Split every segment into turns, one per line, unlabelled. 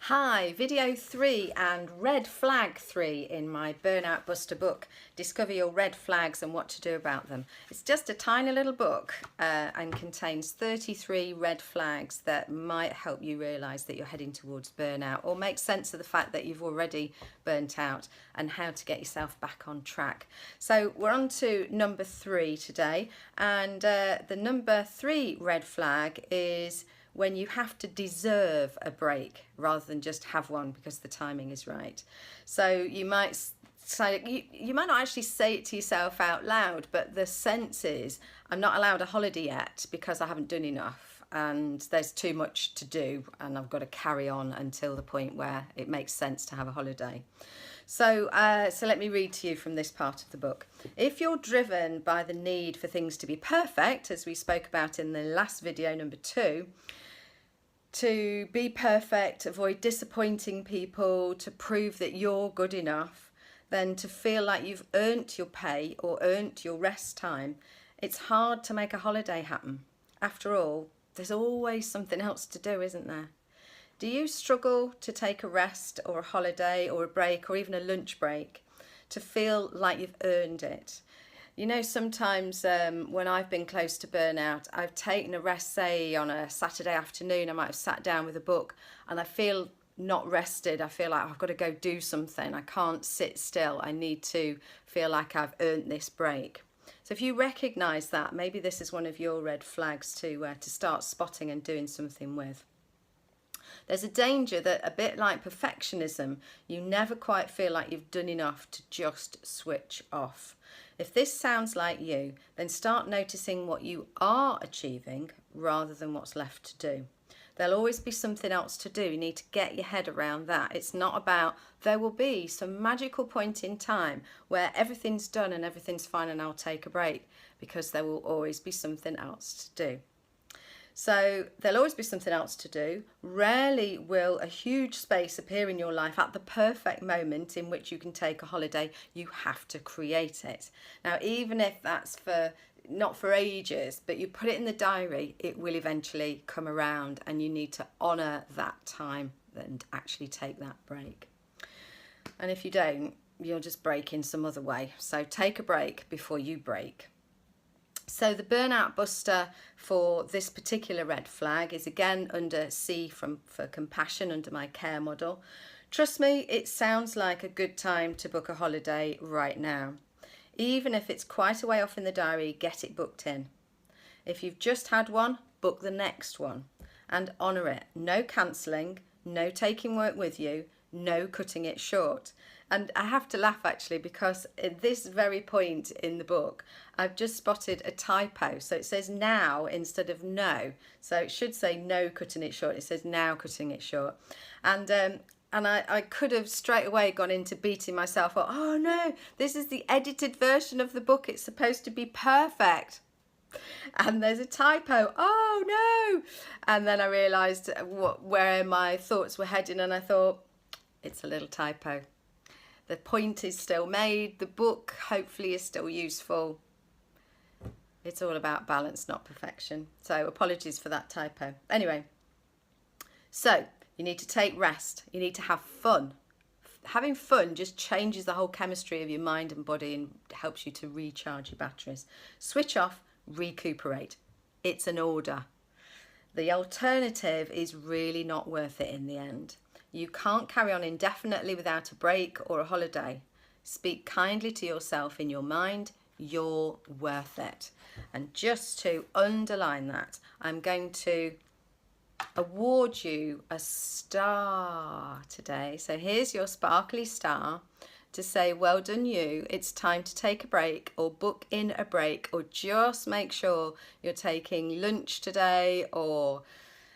Hi, video 3 and red flag 3 in my Burnout Buster book. Discover your red flags and what to do about them. It's just a tiny little book and contains 33 red flags that might help you realise that you're heading towards burnout or make sense of the fact that you've already burnt out and how to get yourself back on track. So we're on to number 3 today, and the number 3 red flag is when you have to deserve a break rather than just have one because the timing is right. So you might say, you might not actually say it to yourself out loud, but the sense is, I'm not allowed a holiday yet because I haven't done enough and there's too much to do and I've got to carry on until the point where it makes sense to have a holiday. So let me read to you from this part of the book. If you're driven by the need for things to be perfect, as we spoke about in the last video, number 2, to be perfect, avoid disappointing people, to prove that you're good enough, then to feel like you've earned your pay or earned your rest time, it's hard to make a holiday happen. After all, there's always something else to do, isn't there? Do you struggle to take a rest or a holiday or a break or even a lunch break to feel like you've earned it? You know, sometimes when I've been close to burnout, I've taken a rest, say on a Saturday afternoon, I might have sat down with a book and I feel not rested. I feel like I've got to go do something. I can't sit still. I need to feel like I've earned this break. So if you recognise that, maybe this is one of your red flags to start spotting and doing something with. There's a danger that, a bit like perfectionism, you never quite feel like you've done enough to just switch off. If this sounds like you, then start noticing what you are achieving rather than what's left to do. There'll always be something else to do. You need to get your head around that. It's not about, there will be some magical point in time where everything's done and everything's fine and I'll take a break, because there will always be something else to do. So there'll always be something else to do. Rarely will a huge space appear in your life at the perfect moment in which you can take a holiday. You have to create it. Now, even if that's not for ages, but you put it in the diary, it will eventually come around and you need to honour that time and actually take that break. And if you don't, you'll just break in some other way. So take a break before you break. So the Burnout Buster for this particular red flag is again under C for compassion, under my care model. Trust me, it sounds like a good time to book a holiday right now. Even if it's quite a way off in the diary, get it booked in. If you've just had one, book the next one and honour it. No cancelling, no taking work with you, no cutting it short. And I have to laugh actually, because at this very point in the book I've just spotted a typo. So it says now instead of no. So it should say no cutting it short. It says now cutting it short. And I could have straight away gone into beating myself up. Oh no, this is the edited version of the book. It's supposed to be perfect. And there's a typo. Oh no. And then I realised where my thoughts were heading, and I thought, it's a little typo. The point is still made. The book hopefully is still useful. It's all about balance, not perfection. So apologies for that typo. Anyway, so you need to take rest. You need to have fun. Having fun just changes the whole chemistry of your mind and body and helps you to recharge your batteries. Switch off, recuperate. It's an order. The alternative is really not worth it in the end. You can't carry on indefinitely without a break or a holiday. Speak kindly to yourself in your mind. You're worth it. And just to underline that, I'm going to award you a star today. So here's your sparkly star to say, well done you. It's time to take a break or book in a break, or just make sure you're taking lunch today, or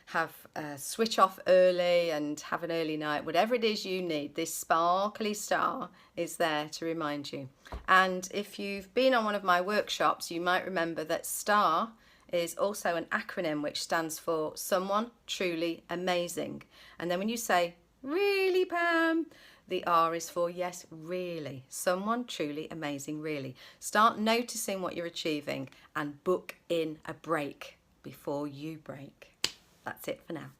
have switch off early and have an early night. Whatever it is you need, this sparkly star is there to remind you. And if you've been on one of my workshops, you might remember that STAR is also an acronym which stands for someone truly amazing. And then when you say, really, Pam, the R is for yes, really. Someone truly amazing, really. Start noticing what you're achieving and book in a break before you break. That's it for now.